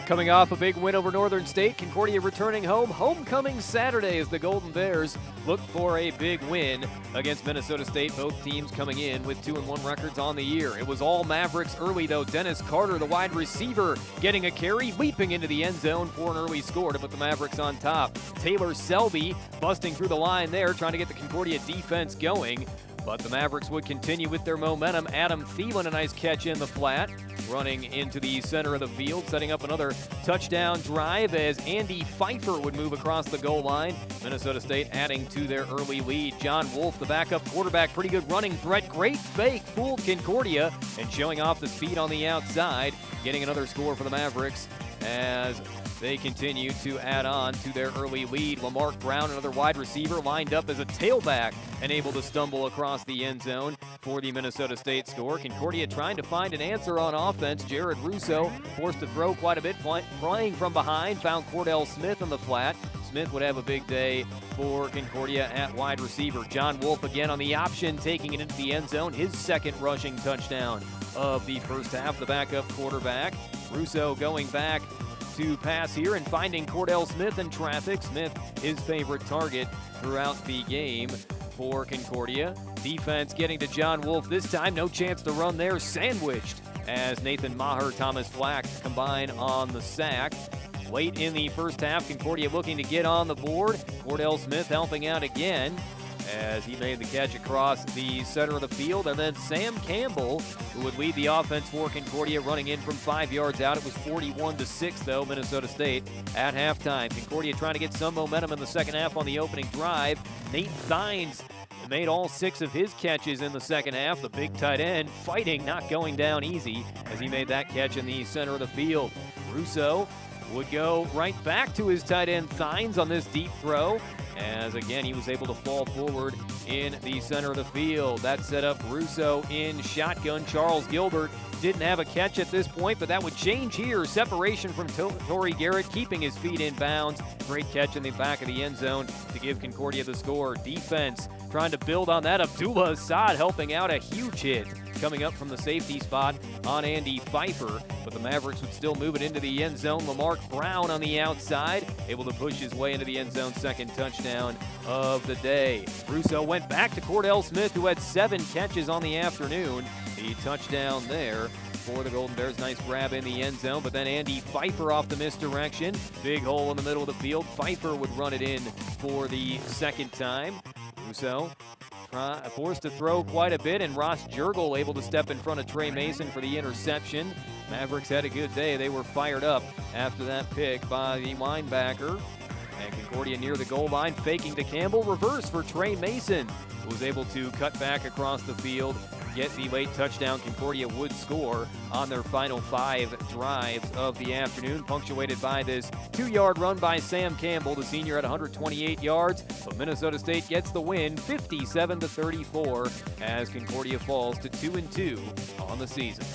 Coming off a big win over Northern State, Concordia returning home. Homecoming Saturday as the Golden Bears look for a big win against Minnesota State. Both teams coming in with 2-1 records on the year. It was all Mavericks early, though. Dennis Carter, the wide receiver, getting a carry, leaping into the end zone for an early score to put the Mavericks on top. Taylor Selby busting through the line there, trying to get the Concordia defense going. But the Mavericks would continue with their momentum. Adam Thielen, a nice catch in the flat, running into the center of the field, setting up another touchdown drive as Andy Pfeiffer would move across the goal line. Minnesota State adding to their early lead. John Wolf, the backup quarterback, pretty good running threat. Great fake, fooled Concordia, and showing off the speed on the outside, getting another score for the Mavericks as they continue to add on to their early lead. Lamarck Brown, another wide receiver, lined up as a tailback and able to stumble across the end zone for the Minnesota State score. Concordia trying to find an answer on offense. Jared Russo forced to throw quite a bit, flying from behind, found Cordell Smith in the flat. Smith would have a big day for Concordia at wide receiver. John Wolf again on the option, taking it into the end zone. His second rushing touchdown of the first half, the backup quarterback. Russo going back to pass here and finding Cordell Smith in traffic. Smith, his favorite target throughout the game for Concordia. Defense getting to John Wolf this time. No chance to run there. Sandwiched as Nathan Maher, Thomas Flack combine on the sack. Late in the first half, Concordia looking to get on the board. Cordell Smith helping out again as he made the catch across the center of the field. And then Sam Campbell, who would lead the offense for Concordia, running in from 5 yards out. It was 41-6, though, Minnesota State at halftime. Concordia trying to get some momentum in the second half on the opening drive. Nate Thines made all 6 of his catches in the second half. The big tight end fighting, not going down easy as he made that catch in the center of the field. Russo would go right back to his tight end Thines on this deep throw, as again he was able to fall forward in the center of the field. That set up Russo in shotgun. Charles Gilbert didn't have a catch at this point, but that would change here. Separation from Torrey Garrett, keeping his feet in bounds. Great catch in the back of the end zone to give Concordia the score. Defense trying to build on that. Abdullah Assad helping out, a huge hit coming up from the safety spot on Andy Pfeiffer, but the Mavericks would still move it into the end zone. Lamarck Brown on the outside, able to push his way into the end zone. Second touchdown of the day. Russo went back to Cordell Smith, who had 7 catches on the afternoon. The touchdown there for the Golden Bears. Nice grab in the end zone, but then Andy Pfeiffer off the misdirection. Big hole in the middle of the field. Pfeiffer would run it in for the second time. Russo forced to throw quite a bit, and Ross Jurgel able to step in front of Trey Mason for the interception. Mavericks had a good day. They were fired up after that pick by the linebacker. And Concordia near the goal line, faking to Campbell. Reverse for Trey Mason, who was able to cut back across the field, get the late touchdown. Concordia would score on their final 5 drives of the afternoon, punctuated by this 2-yard run by Sam Campbell, the senior, at 128 yards. But Minnesota State gets the win, 57-34, as Concordia falls to 2-2 on the season.